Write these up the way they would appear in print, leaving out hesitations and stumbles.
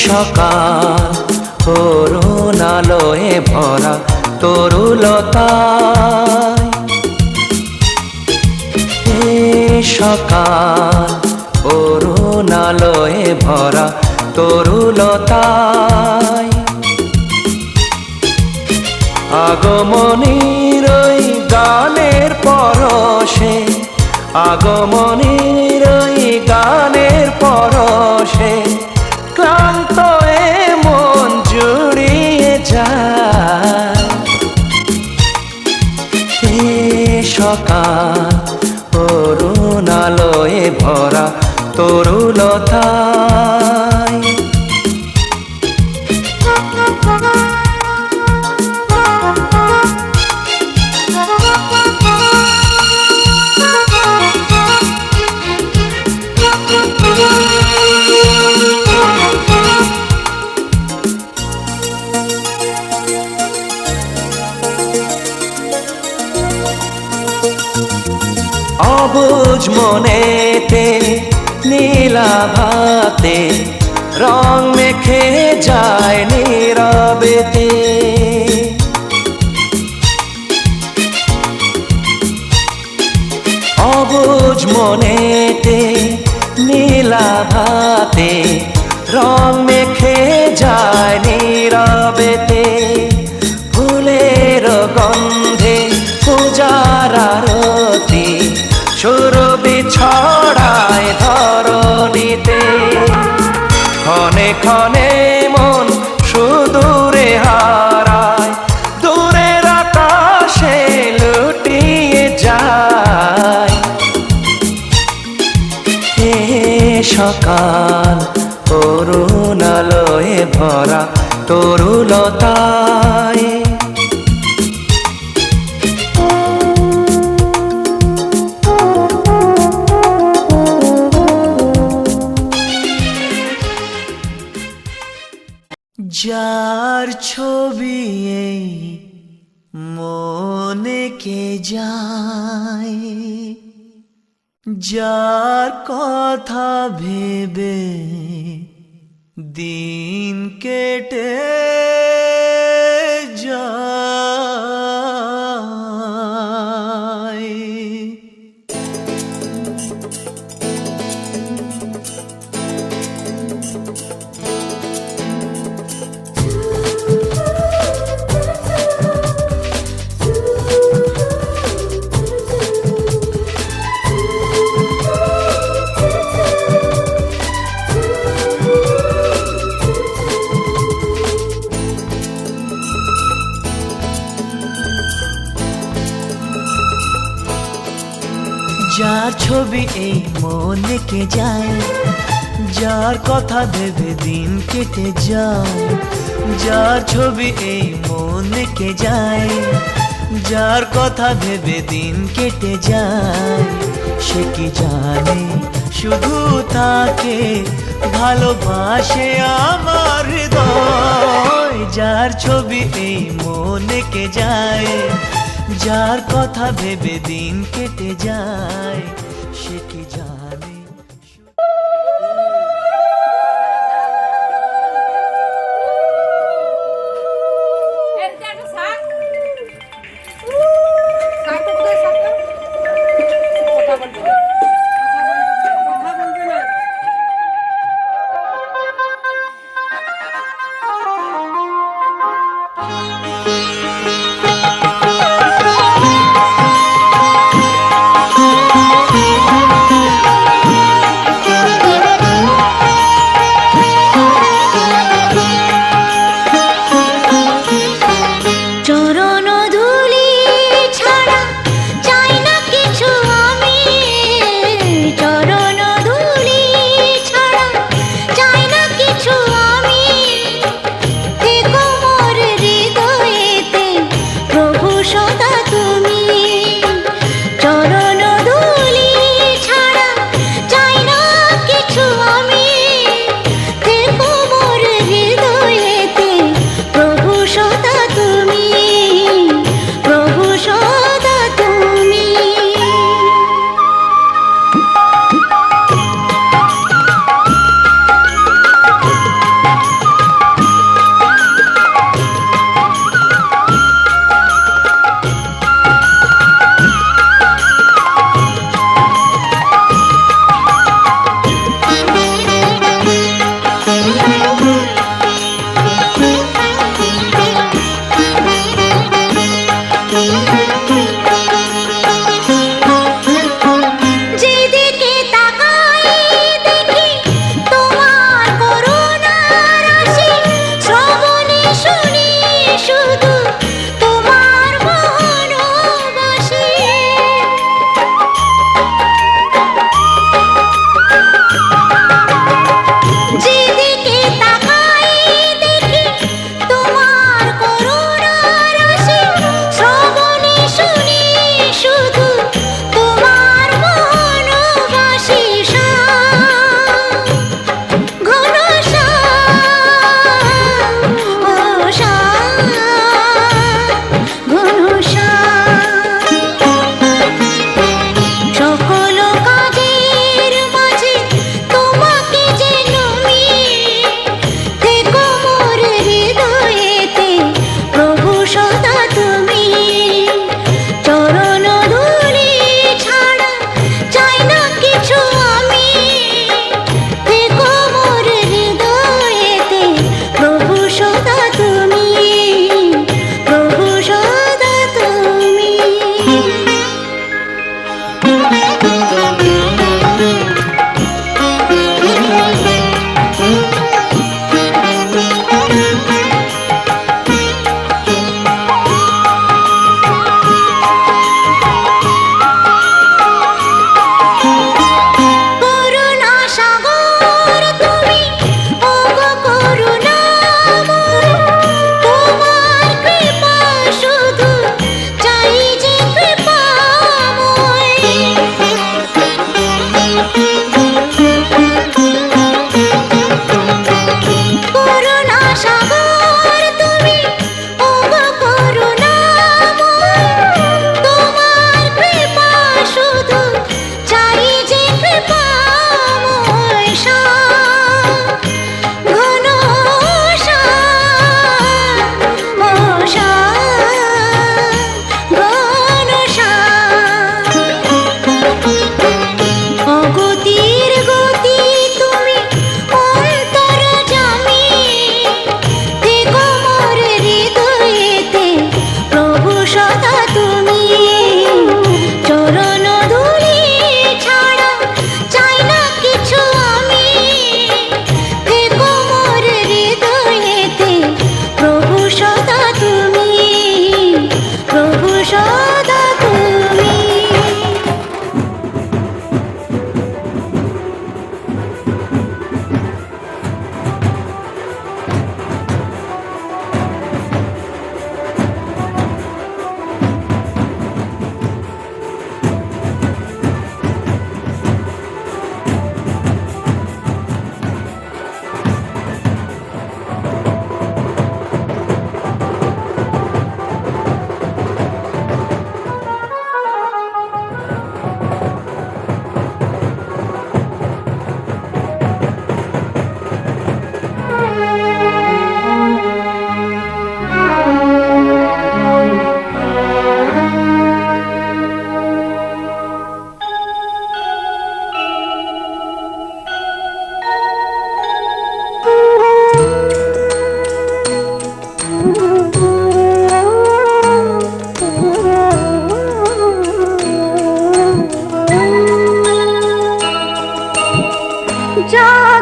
সকাল করুণালয়ে ভরা তরুলতায়, সকাল করুণালয়ে ভরা তরুলতায়, আগমনীর ওই গানের পরশে, আগমনীর ওই গানের পরশে ক্লান্ত এ মন জুড়িয়ে যায়। এ সকাল করুণালয়ে ভরা তরুলতায়, অবুঝ মনেতে নীলাভাতে রং মেখে যায় নীরবেতে, অবুঝ মনেতে নীলাভাতে রং মেখে যায় নীরবেতে, ফুলের গন্ধে পূজার আরতি সুরভি ছড়ায় ধরণীতে, ক্ষণে ক্ষণে মন সুদূরে হারায়, দূরের আকাশে লুটিয়ে যায়। হে সকাল করুণালয়ে ভরা তরুলতায়, যার ছবি এই মনে কে যায়, যার কথা ভেবে দিন কেটে যায়। যার ছবি এই মনে কে যায়, যার কথা ভেবে দিন কেটে যায়, যার ছবি এই মনে কে যায়, যার কথা ভেবে দিন কেটে যায়, সে কি জানে শুধু তাকে ভালোবাসে আমার হৃদয়। যার ছবি এই মনে কে যায়, যার কথা ভেবে দিন কেটে যায়, সে কি জানে।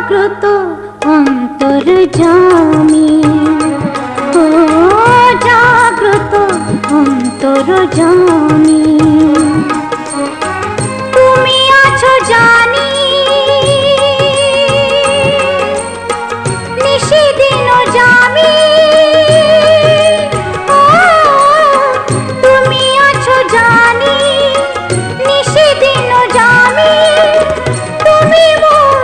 জাগ্রত অন্তর্যামী, ও জাগ্রত অন্তর্যামী। তুমি আছো জানি নিশিদিন জামি, ও তুমি আছো জানি নিশিদিন জামি। তুমি মোর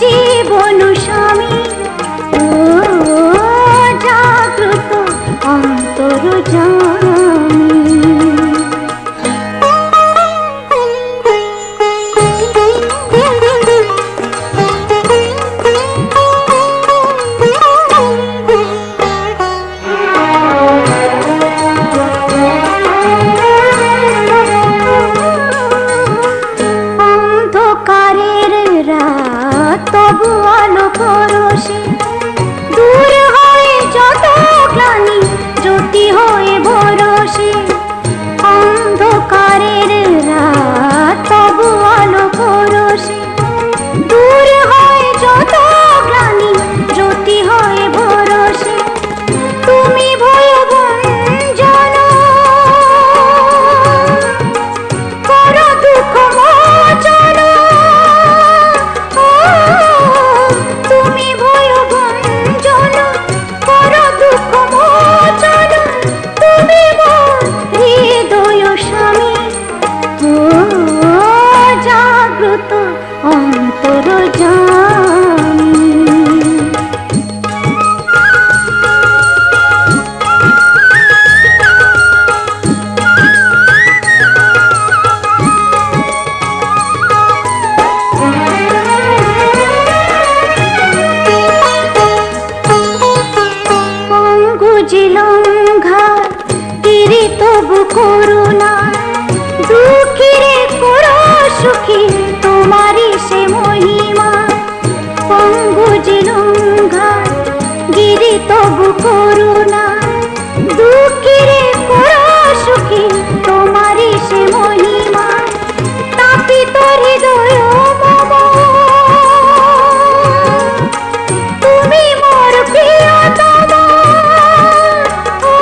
জীবন স্বামী, ও জাগ্রত অন্তর্যামী। অন্ধকারের রাত তবু আলো পরশে, দূর হয়ে যত গ্লানি জ্যোতি হয়ে ভরসে। অন্ধকারের রাত তবু আলো পরশে, দূর হয়ে যত গ্লানি জ্যোতি হয়ে ভরসে। তুমি ভয়ভঞ্জন করো দুঃখ মোচন, ও তুমি ভয়ভঞ্জন করো দুঃখ মোচন। তুমি মোর হৃদয় স্বামী, ও জাগ্রত অন্তর্যামী। অঙ্গুজিলঙ্ঘা গিরি তবু করুণা, দুঃখীরে করো সুখী তোমারই সে মহিমা। অঙ্গুজিলঙ্ঘা গিরি তবু করুণা, দুঃখীরে করো সুখী তোমারই সে মহিমা। তাপিত হৃদয় মম তুমি মোর প্রিয়তম, ও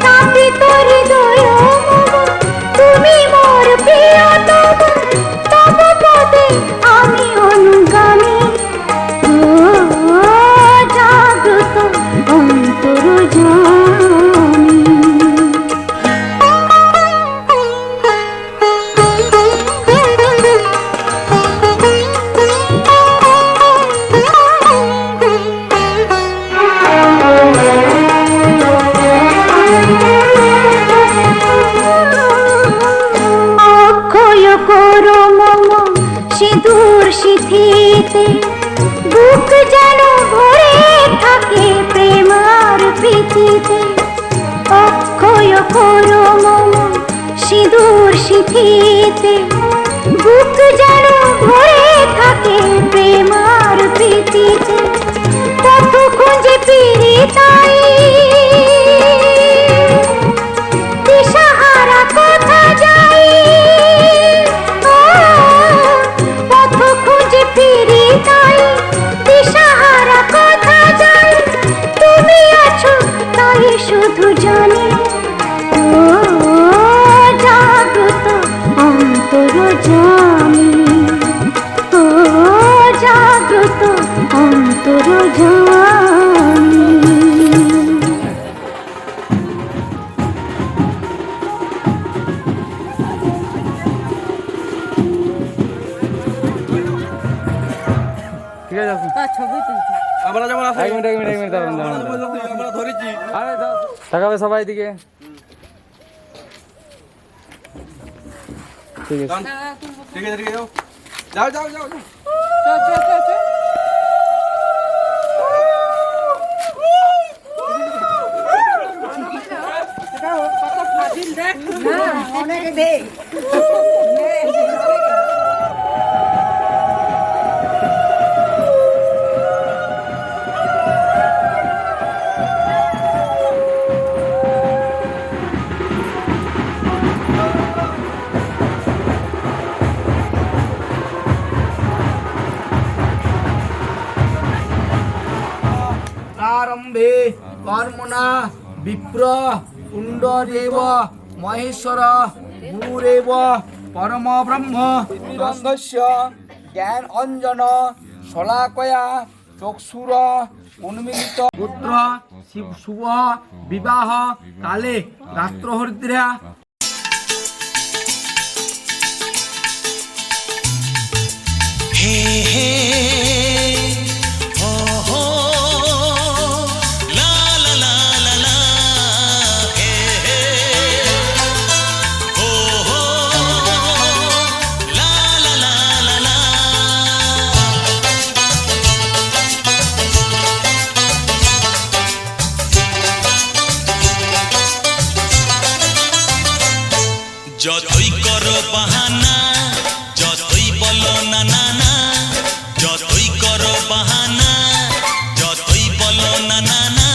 তাপিত হৃদয় মম তুমি মোর প্রিয়তম। তব পদে আমি অনুগামী, ও জাগ্রত অন্তর্যামী। অক্ষয় করো মম সিঁদুর সিঁথিতে, বুক যেন ভরে থাকে প্রেম আর প্রীতিতে। অক্ষয় করো মম সিঁদুর সিঁথিতে, বুক যেন ভরে থাকে প্রেম আর প্রীতিতে। পথ খুঁজে পীড়িতাই দিশাহারা কোথা যাই, ও পথ খুঁজে পীড়িতাই দিশাহারা কোথা যাই। তুমি আছো তাই শুধু জানি, ও জাগ্রত অন্তর্যামী, ও জাগ্রত অন্তর্যামী। ঠিক আছে আমরা যেমন আছি এক মিনিট দাঁড়ান আমরা ধরেছি। আরে তাকাবে সবাই দিকে। ঠিক আছে ঠিক আছে ঠিক আছে যাও যাও যাও যাও। অনেক দেখ আরম্ভে কর্মণা বিপ্র কুণ্ডদেব মহেশ্বর গুরুরেব পরম ব্রহ্ম তস্মৈস্য জ্ঞান অঞ্জন শলাকয়া চক্ষুর উন্মিলিত পুত্র শুভ বিবাহ কালে রাত্রহরিদ্রা হে হে হো হো লা লা লা লা লা হে হে হো হো লা লা লা লা লা যতই করো বাহানা যতই বলো না না না যতই করো বাহানা যতই বলো না না না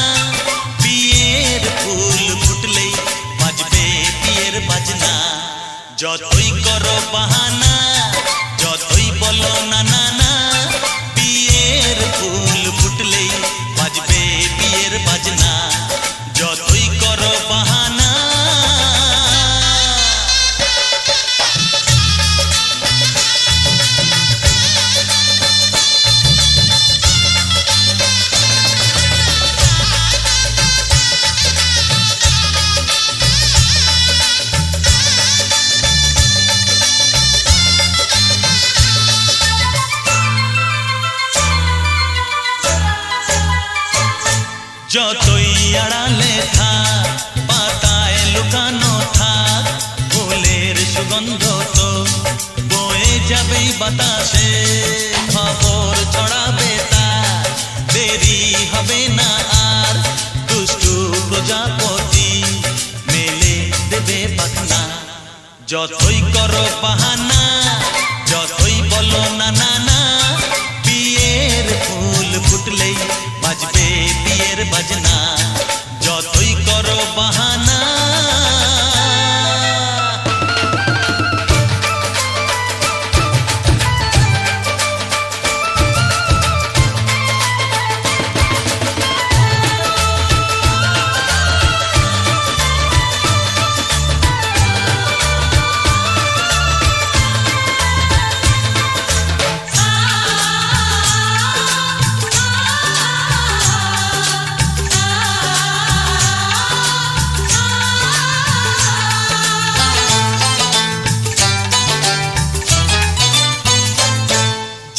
বিয়ের ফুল ফুটলেই বাজবে বিয়ের বাজনা যতই করো বাহানা যতই বলো না না না বিয়ের ফুল ফুটলেই বাজবে বিয়ের বাজনা যতই করো বাহানা যতই আড়ালে থাক পাতায় লুকানো থাক ফুলের সুগন্ধ তো বয়ে যাবেই বাতাসে খবর ছড়াবে তার দেরি হবে না আর দুষ্টু প্রজাপতি মেলে দেবে পাখনা যতই করো বাহানা যতই বলো না না না বিয়ের ফুল ফুটলেই বাজবে বিয়ের বাজনা যতই করো বাহানা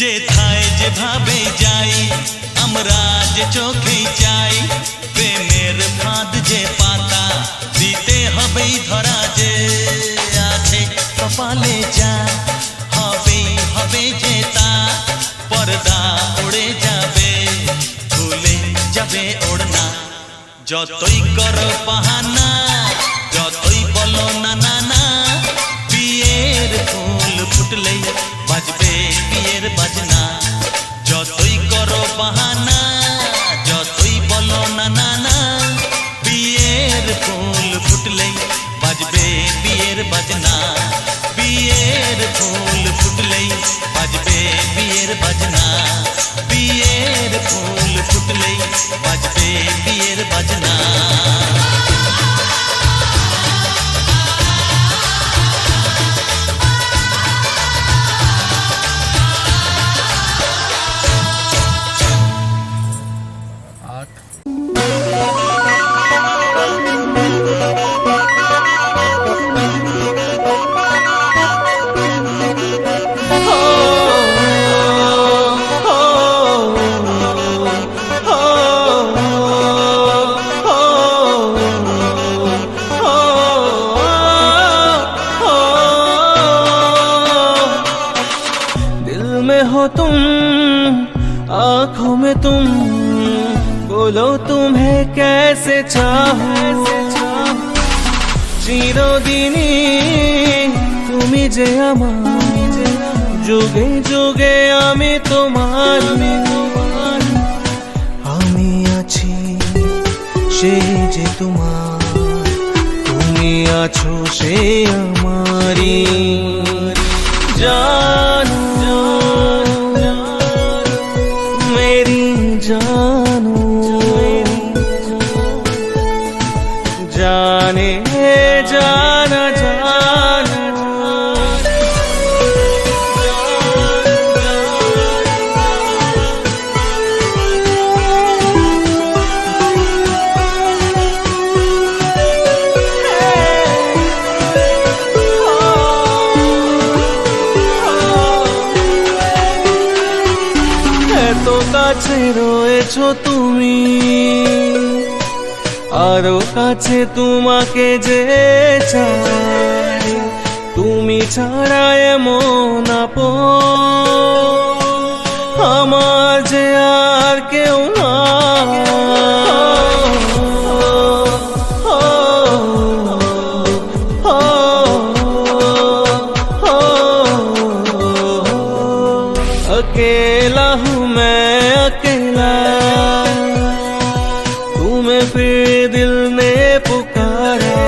যেথায় যেভাবে যাই আমরা যে চোখেই চাই প্রেমের ফাঁদ যে পাতা দিতে হবেই ধরা যে আছে কপালে যা হবেই হবে যে তা পর্দা উড়ে যাবে ভুলে যাবে ওড়না যতই করো বাহানা যতই বলো না না না বিয়ের ফুল ফুটলেই বাজবে বিয়ের বাজনা যতই করো বাহানা যতই বলো না না না বিয়ের ফুল ফুটলেই বাজবে বিয়ের বাজনা বিয়ের ফুল ফুটলেই বাজবে বিয়ের বাজনা বিয়ের ফুল ফুটলেই বাজবে বিয়ের বাজনা हो तुम आँखों में तुम बोलो तुम्हें कैसे चाहूं চিরদিনই তুমি যে আমার যুগে যুগে আমি তোমার আমি আছি সে যে তোমার তুমি আছো সে আমারই জানো मेरी जानो কাছে রয়েছো তুমি, আরো কাছে তোমাকে যে চাই, তুমি ছাড়া এমন আপন আমার যে আর কেউ না। अकेला हूँ मैं अकेला, तुम्हें फिर दिल ने पुकारा,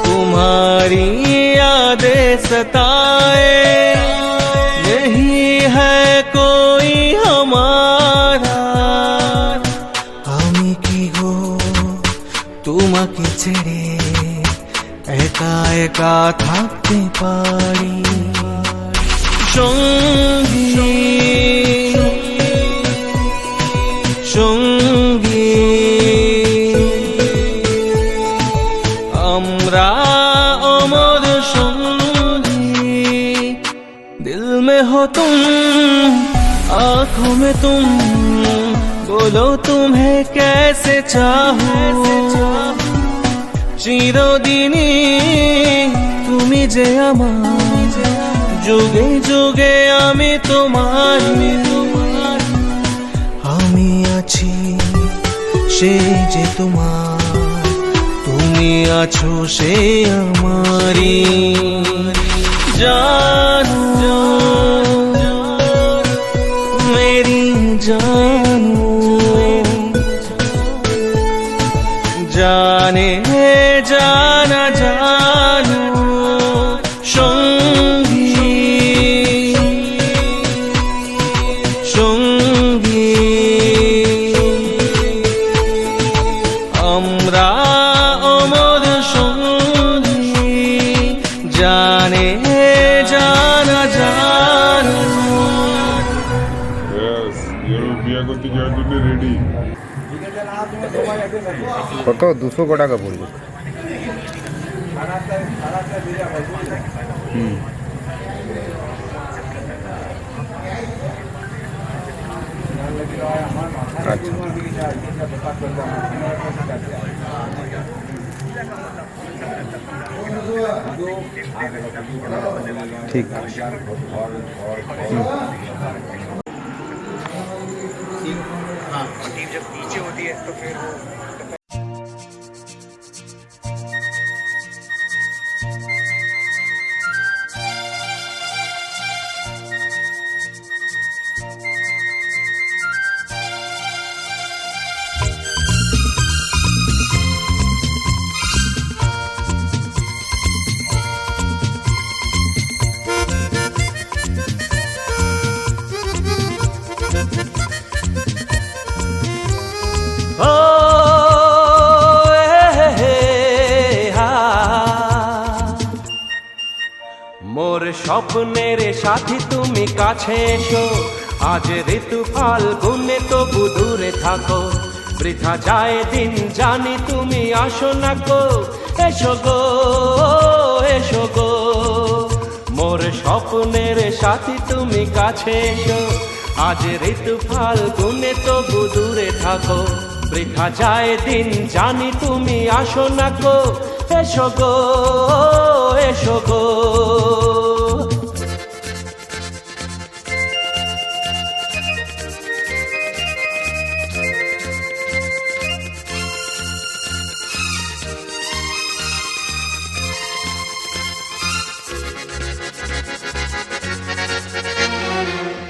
तुम्हारी यादें सताए, नहीं है कोई हमारा। আমি কি গো তোমাকে ছেড়ে একা একা থাকতে পারি, সঙ্গী সঙ্গী আমরা अमर সঙ্গী। दिल में हो तुम, आँखों में तुम, बोलो तुम्हें कैसे चाहूं, চিরদিনই তুমি যে আমার, যুগে যুগে আমি তোমার। আমি আছি সে যে তোমার, তুমি আছো সে আমারি। জানো মেরি জানো, জানে জানা জানো সঙ্গী সঙ্গী আমরা অমর সঙ্গী, জানে জানা জানো। বিয়ে করতে যাওয়ার জন্য রেডি। কত 200 ক টাকা পড়বে? আচ্ছা ঠিক जब नीचे होती है तो फिर वो মোর স্বপ্নের সাথী তুমি কাছে এসো, আজ ঋতু ফাল্গুনে তবু দূরে থাকো, বৃথা যায় দিন জানি তুমি আসো না গো, এসো গো এসো গো। মোর স্বপ্নের সাথী তুমি কাছে এসো, আজ ঋতু ফাল্গুনে তবু দূরে থাকো, বৃথা যায় দিন জানি তুমি আসো না গো, এসো গো এসো গো।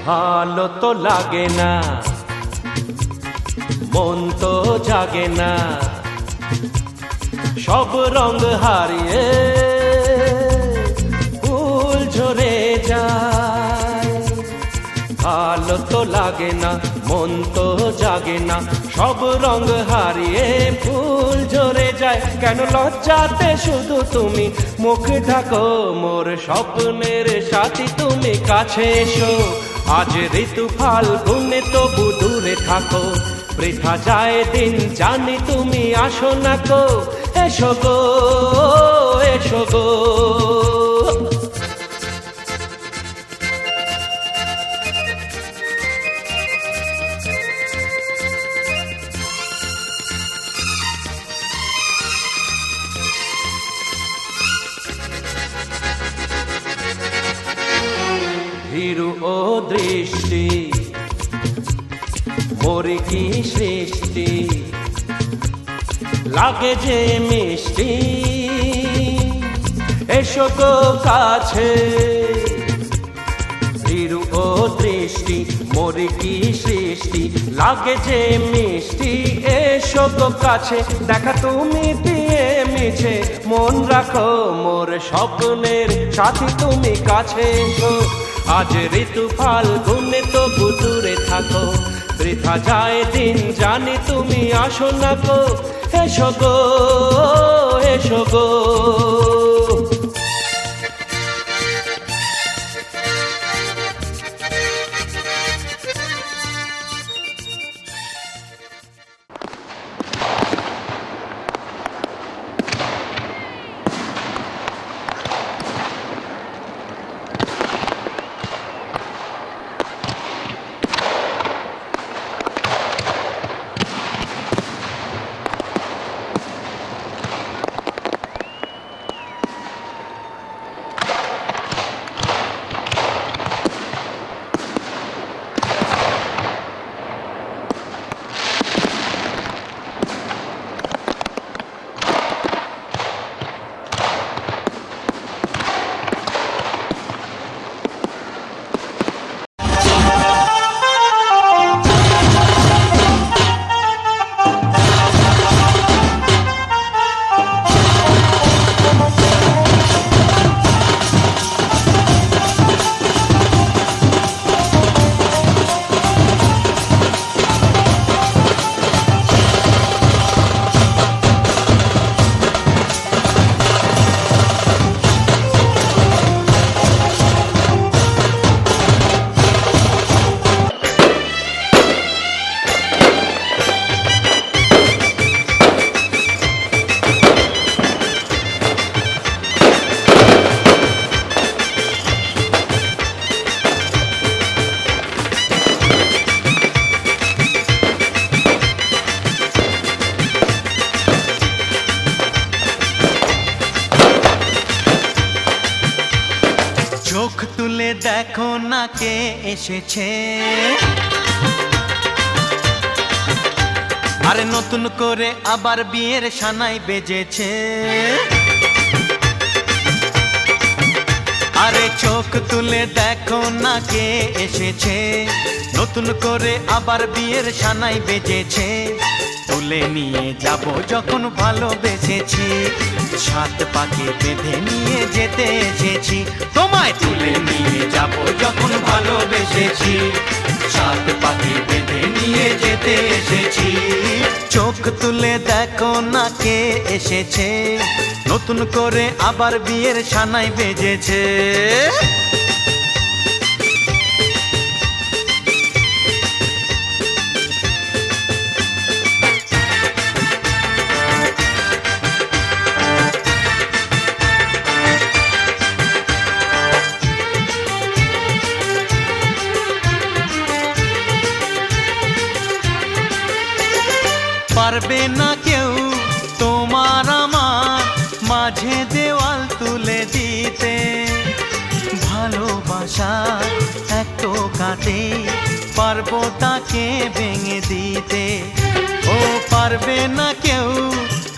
ভালো তো লাগে না, মন তো জাগে না, সব রঙ হারিয়ে ফুল ঝরে যায়। ভালো তো লাগে না, মন তো জাগে না, সব রঙ হারিয়ে ফুল ঝরে যায়। কেন লজ্জাতে শুধু তুমি মুখ ঢাকো, মোর স্বপ্নের সাথী তুমি কাছে এসো, আজ ঋতু ফাল্গুনে তবু দূরে থাকো, বৃথা যায় দিন জানি তুমি আসো না গো, এসো গো এসো গো। মোর কি সৃষ্টি লাগে যে মিষ্টি এসো গো কাছে ভীরু ও দৃষ্টি মোর কি সৃষ্টি লাগে যে মিষ্টি এসো গো কাছে দেখা তুমি দিয়ে মিছে মন রাখো মোর স্বপ্নের সাথী তুমি কাছে এসো আজ ঋতু ফাল্গুনে তবু দূরে থাকো বৃথা যায় দিন জানি তুমি আসো না গো এসো গো এসো গো চোখ তুলে দেখো না কে এসেছে আরে নতুন করে আবার বিয়ের সানাই বেজেছে আরে চোখ তুলে দেখো না কে এসেছে নতুন করে আবার বিয়ের সানাই বেজেছে তুলে নিয়ে যাব যখন ভালোবেসেছি সাত পাকে বেঁধে নিয়ে যেতে এসেছি তোমায় তুলে নিয়ে যাব যখন ভালোবেসেছি সাত পাকে বেঁধে নিয়ে যেতে এসেছি চোখ তুলে দেখো না কে এসেছে নতুন করে আবার বিয়ের সানাই বেজেছে পারবে না কেউ তোমার আমার মাঝে দেওয়াল তুলে দিতে ভালোবাসা একটু কাটে পারবো তাকে ভেঙে দিতে ও পারবে না কেউ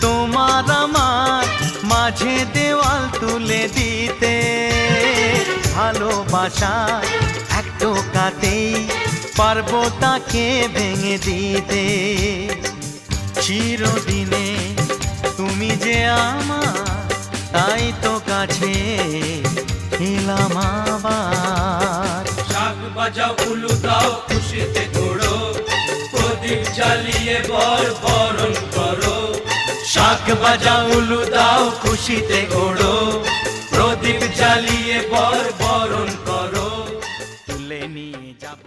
তোমার আমার মাঝে দেওয়াল তুলে দিতে ভালোবাসা একটু কাটে পারবো তাকে ভেঙে দিতে চিরদিনে তুমি যে আমার তাই তো কাছে এলাম আবার শাক বাজাও উলু দাও খুশিতে ঘোড়ো প্রদীপ জ্বালিয়ে বরণ করো শাক বাজাও উলু দাও খুশিতে ঘোড়ো প্রদীপ জ্বালিয়ে বরণ করো তুলে নিয়ে যাব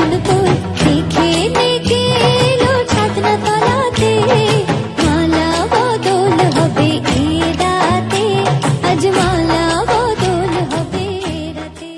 ফুল তোর দেখে দেখে এলো ছাদনা তলাতে মালা বদল হবে এ রাতে আজ মালা বদল হবে এ রাতে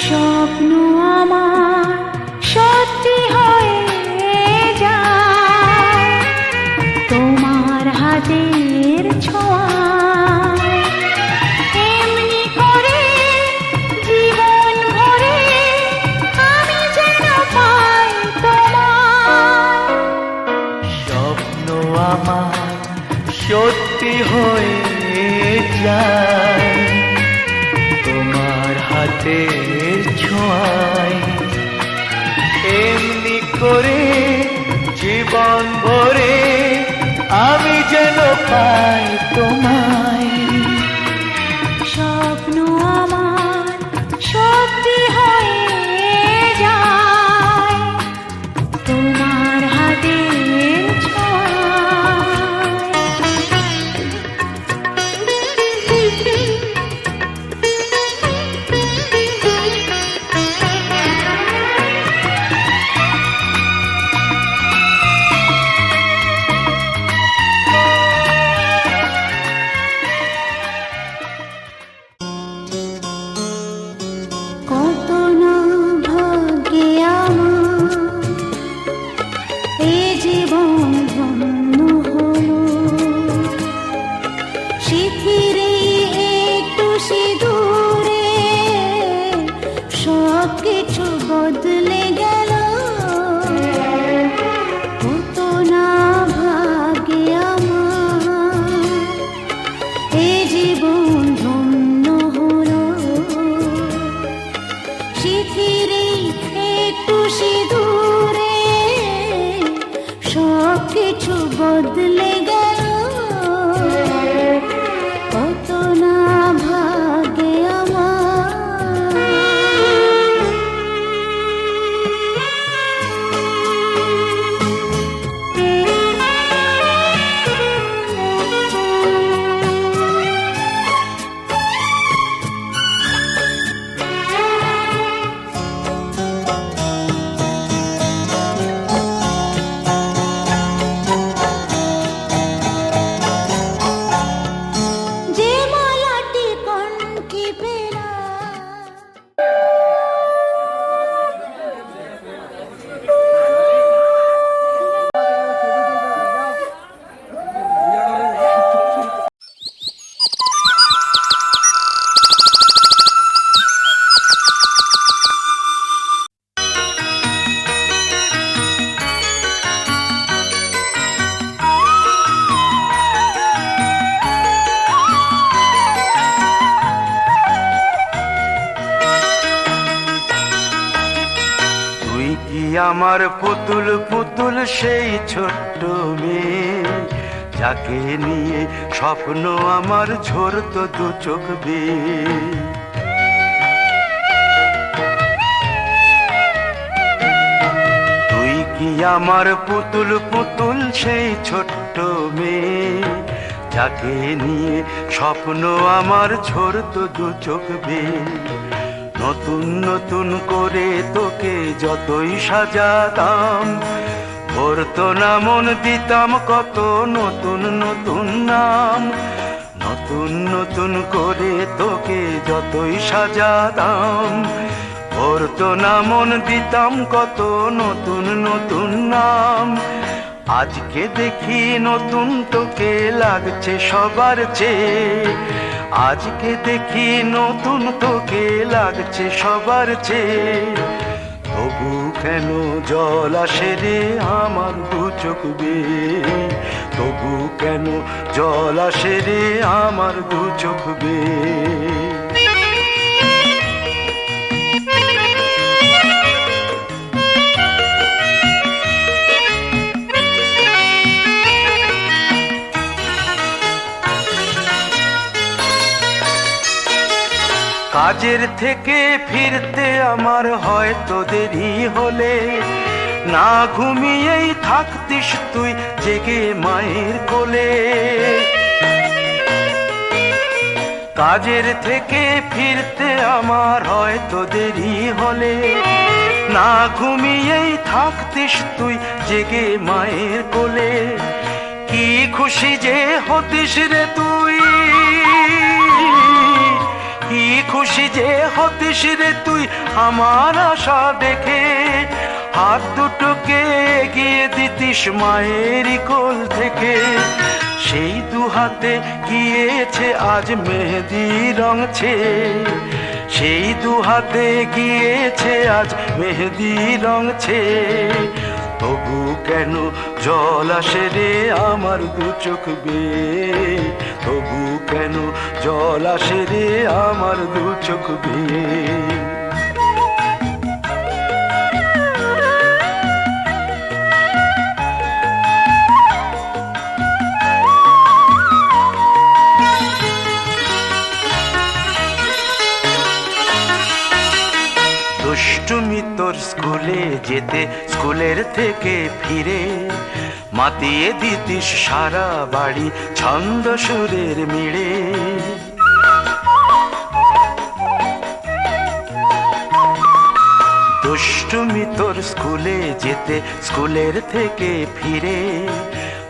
স্বপ্ন আমার সত্যি হয়ে যায় তোমার হাতের ছোঁয়ায় এমনি করে জীবন ভরে আমি যেন পাই তোমায় স্বপ্ন আমার সত্যি হয়ে যায় তোমার হাতের ছোঁয়ায় এমনি করে জীবন ভরে আমি যেন পাই তোমায় স্বপ্ন আমার সত্যি হয়ে যায় তোমার হাতের কত না ভাগ্যে আমার এ জীবন ধন্য হলো শিথিরে একটু সিঁদুরে সব কিছু বদলে গেল কত না ভাগ্যে আমার এ জীবন ধন্য হলো শিথিরে একটু সিঁদুরে সব কিছু বদলে গেল কত না ভাগ্যে যে মালাটি কণ্ঠে পেলা তুই কি আমার পুতুল পুতুল সেই ছোট্ট মেয়ে যাকে নিয়ে স্বপ্ন আমার ঝরতো দু চোখ বেয়ে তুই কি আমার পুতুল পুতুল সেই ছোট্ট মেয়ে যাকে নিয়ে স্বপ্ন আমার ঝরতো দু চোখ বেয়ে নতুন নতুন করে তোকে যতই সাজাতাম ভরতো না মন দিতাম কত নতুন নতুন নাম নতুন নতুন করে তোকে যতই সাজাতাম ভরতো না মন দিতাম কত নতুন নতুন নাম আজকে দেখি নতুন তোকে লাগছে সবার চেয়ে আজকে দেখি নতুন তোকে লাগছে সবার চেয়ে তবু কেন জল আসে রে আমার দু চোখ বেয়ে তবু কেন জল আসে রে আমার দু চোখ বেয়ে। কাজের থেকে ফিরতে আমার হয়তো দেরি হলে, না ঘুমিয়েই থাকতিস তুই জেগে মায়ের কোলে। কাজের থেকে ফিরতে আমার হয়তো দেরি হলে, না ঘুমিয়েই থাকতিস তুই জেগে মায়ের কোলে। কি খুশি যে হতিস রে তুই, কি খুশি যে হতিস রে তুই আমার আশা দেখে। হাত দুটোকে এগিয়ে দিতিস মায়েরই কোল থেকে। সেই দু হাতে গিয়েছে আজ মেহেদি রঙছে, সেই দু হাতে গিয়েছে আজ মেহেদি রঙছে। তবু কেন জল আসে রে আমার দু চোখ বেয়ে, তবু কেন জল আসে রে আমার দু চোখ বেয়ে। দুষ্টুমি তোর স্কুলে যেতে, স্কুলের থেকে ফিরে মাতিয়ে দিতিস সারা বাড়ি ছন্দ সুরের মিড়ে। দুষ্টুমি তোর স্কুলে যেতে, স্কুলের থেকে ফিরে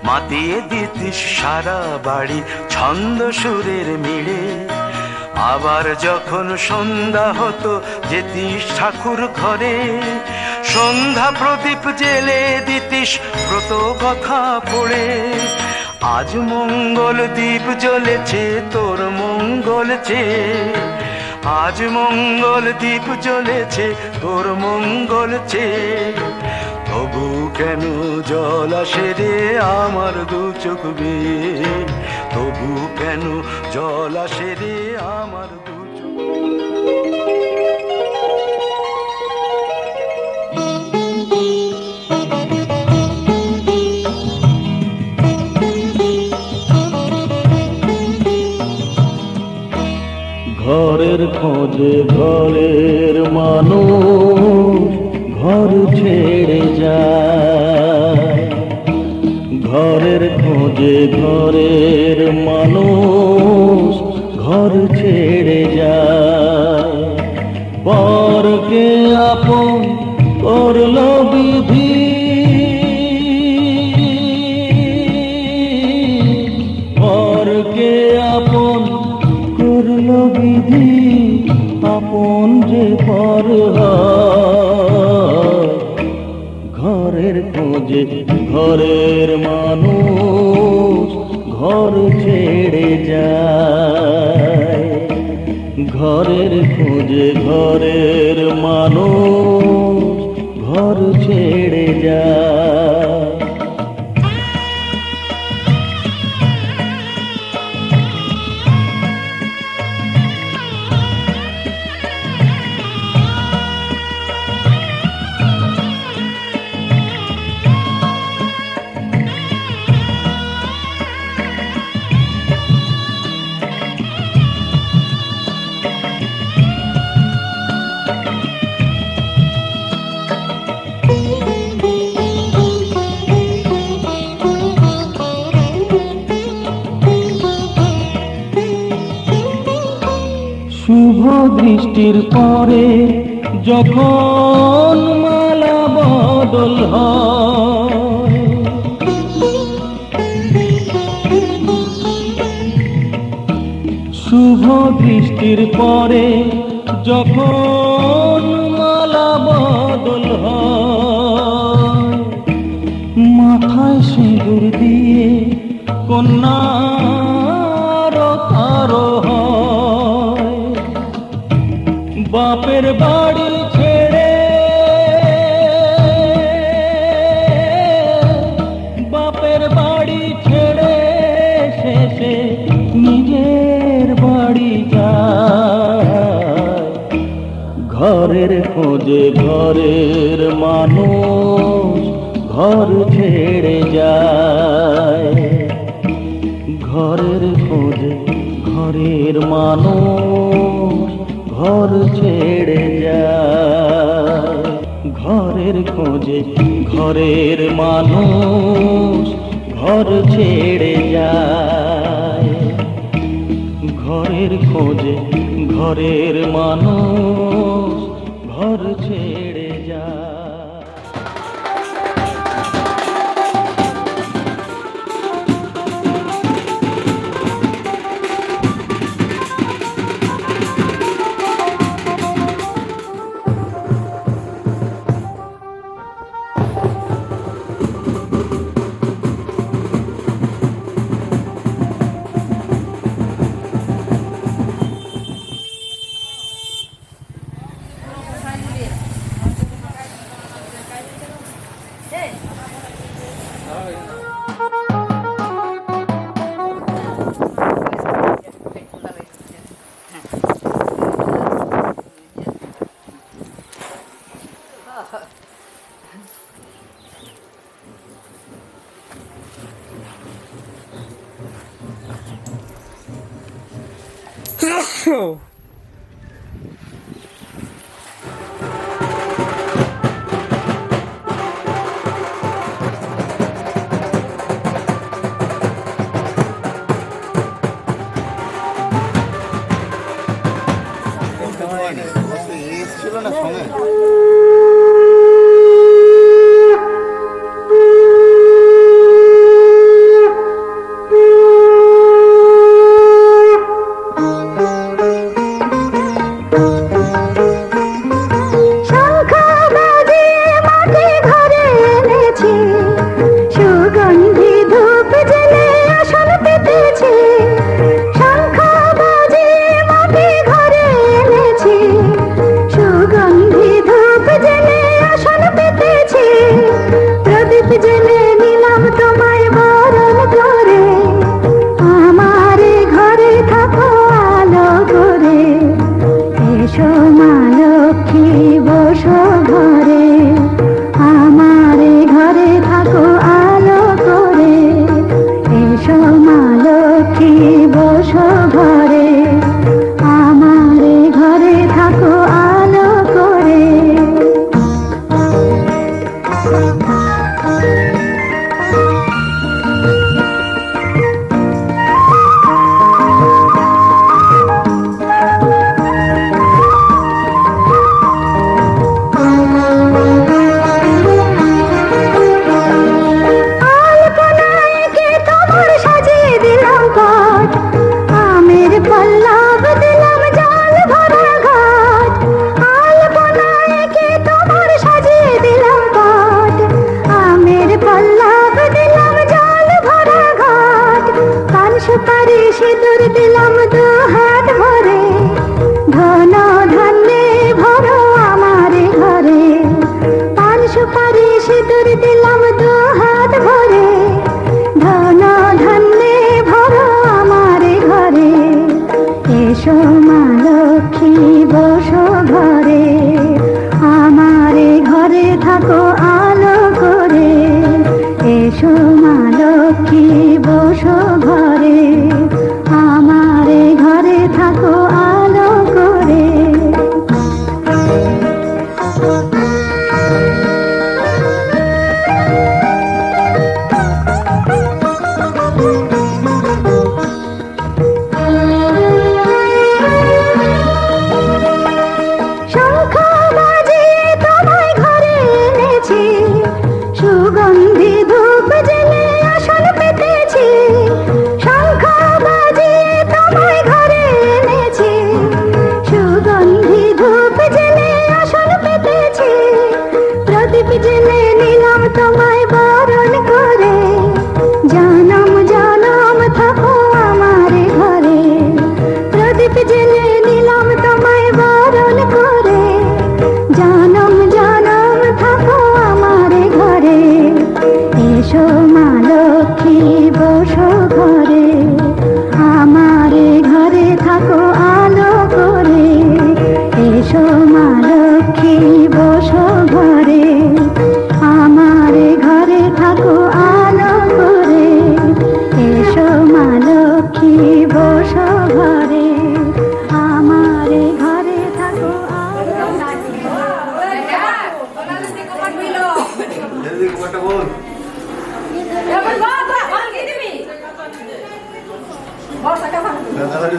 মাতিয়ে দিতিস সারা বাড়ি ছন্দ সুরের মিড়ে। আবার যখন সন্ধ্যা হতো যেতিস ঠাকুর ঘরে, সন্ধ্যা প্রদীপ জেলে দিতিস ব্রত কথা পড়ে। আজ মঙ্গল দ্বীপ জ্বলেছে তোর মঙ্গল চেয়ে, আজ মঙ্গল দ্বীপ জ্বলেছে তোর মঙ্গল চেয়ে। তবু কেন জল আসে রে আমার দু চোখ বেয়ে, তবু কেন জল আসে রে আমার দু চোখ। ঘরের খোঁজে ঘরের মানুষ ঘর ছেড়ে যায়, ঘরের খোঁজে ঘরের মানুষ ঘর ছেড়ে যায়। পরকে আপন করলো বিধি, পরকে আপন করলো বিধি, আপন যে পর হয়। ঘরের খোঁজে ঘরের মানুষ ঘর ছেড়ে যায়, ঘরের খোঁজে ঘরের মানুষ ঘর ছেড়ে যায়। শুভ দৃষ্টির পরে যখন মালা বদল হয়, শুভ দৃষ্টির পরে যখন মালা বদল হয়, মাথায় সিঁদুর দিয়ে কন্যার কারো হয়। বাপের বাড়ি ছেড়ে, বাপের বাড়ি ছেড়ে ঘরের খোঁজে ঘরের মানুষ ঘর ছেড়ে যায়, ঘরের খোঁজে ঘরের মানুষ ঘর ছেড়ে যায়, ঘরের খোঁজে ঘরের মানুষ ঘর ছেড়ে যায়, ঘরের খোঁজে ঘরের মানুষ ঘর ছেড়ে যায়।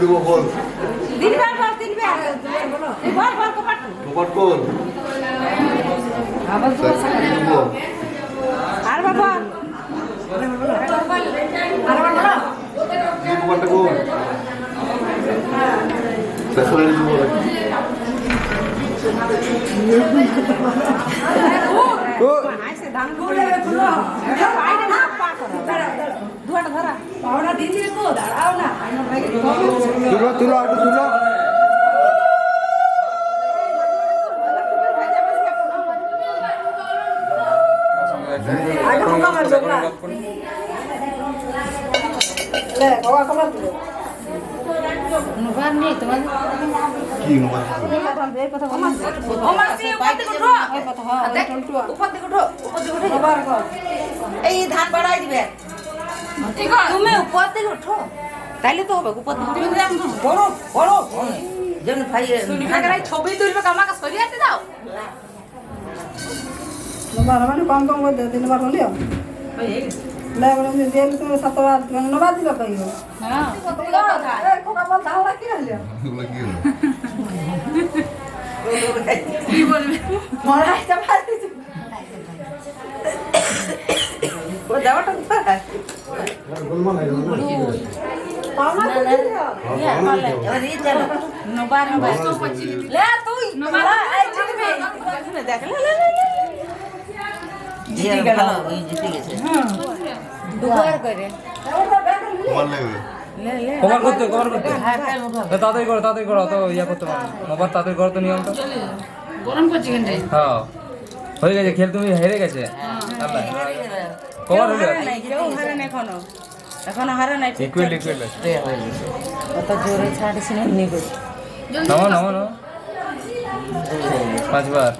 দিব বল কপাট কোন দিব আর বাবা দিব কপাট কোন তাহলে দিব আইসে ধান করে তুলো বাইরে না পা করো দুয়াটা ধরা পাওনা দিন দিয়ে তো দাঁড়াও না তুলো তুলো একটু তুলো আগে মুখা মার জোগড়া লে বাবা কমা তুলো নুবার নেই তোমার কি নোবা এই কথা বল ও মাসি উপর দিকে উঠো এই কথা হ্যাঁ দেখ উপর দিকে উঠো বাবার কর এই ধান বাড়াই দিবে ঠিক আছে তুমি উপর দিকে উঠো তাইলে তো হবে উপর দিকে বড় বড় যেন ভাই কাকারাই ছবি তুলবে কামাকা সরিয়াতে দাও নবার মানে কম কম করে দিন বার হলিও লে বলে দিল তো 7 বার নবার দিল কইও হ্যাঁ এই কোকা বল দাও কি হলিও এগুলো কি হলো কি বলবে মরাইতে পারছি ও দাওটা পায় পাওনা তো দিও এবারে চলো নবার নবার লে তুই নবার এই জিতবে দেখ লে জিতে গেল এই জিতে গেছে দুবার করে তোমার লাগবে কভার করতে তাড়াতাড়ি করো তো ইয়া করতে পারো মোবার তাড়াতাড়ি করো তো নিয়মটা গরম করছি কেন হ্যাঁ হয়ে গেছে খেল তুমি হেরে গেছে আল্লাহ কভার হলো কেউ হারে না এখনো হারে নাই লিকুইড কত জোরে ছাড়িস না নি কই নামো 5 বার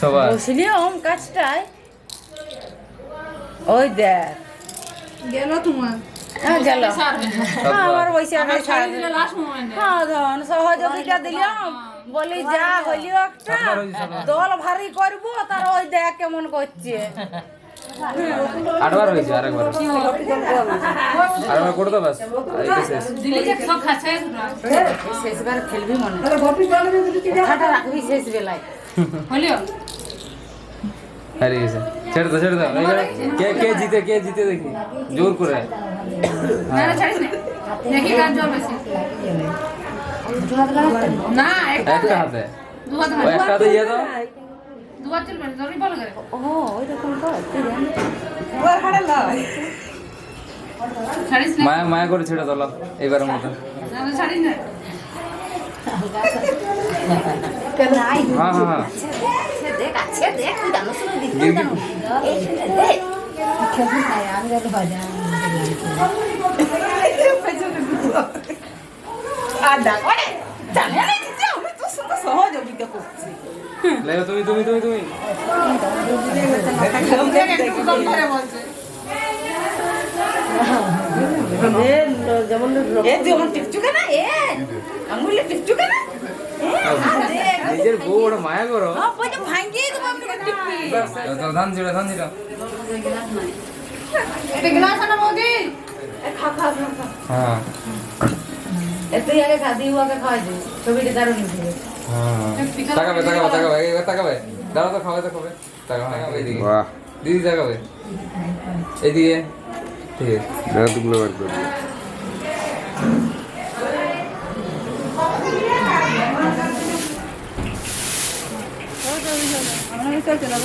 সবার বুঝলি ওম কাজটাই ওই দেখ গেল তোমার হ্যাঁ গেল আমার বৈশাখ হ্যাঁ ধন সহযোগিতা দিলাম বলি যা হলিও একটা দল ভারী করবো তার ওই দেখ কেমন করছে 8 বার হয়েছে আরেকবার করে তো বাস শেষবার খেলবি মনে তাহলে ভর্তি চলে যদি কি কথাটা রাখবি শেষ বেলায় হলিও হারিয়ে গেছে ছেড়ে দাও এইবার কে জিতে দেখি জোর করে দেখি কার জল বেশি না একটা হাতে ওই একটা হাতে ইয়ে দাও দুবার চলবে জলদি বল করে ও ওই রকম তো তুই জান ওর হাড়ে লয় ছাড়িস না মায়া করে ছেড়ে দাও এইবারের মতো না ছাড়িস না হ্যাঁ দেখ আছে দেখ তুই জানো শুনে দিস এই শুনে দেখ খেলবি না আমি যত বাজা আর ডাক ওরে জানে না দিতে আমি তো শুনে সহযোগিতা করছি লেও তুমি যেমন টিকচুকে না আঙুলে টিকচুকে না নিজের বউ ওটা মায়া করো ভাঙ্গিয়ে দেবো আমি টিপি ধান ছিড়া এটা গ্লাস আনা মোদি হ্যাঁ তুই আগে খা দিই ওকে খাওয়াই দিই ছবিটা দারুণ দিবে তাকাবে দাঁড়া তো খাবে তাকাবে এইদিকে বাহ দিদি তাকাবে এইদিকে ঠিক আছে দাঁতগুলো বার করে দিও। আমরা চলছে না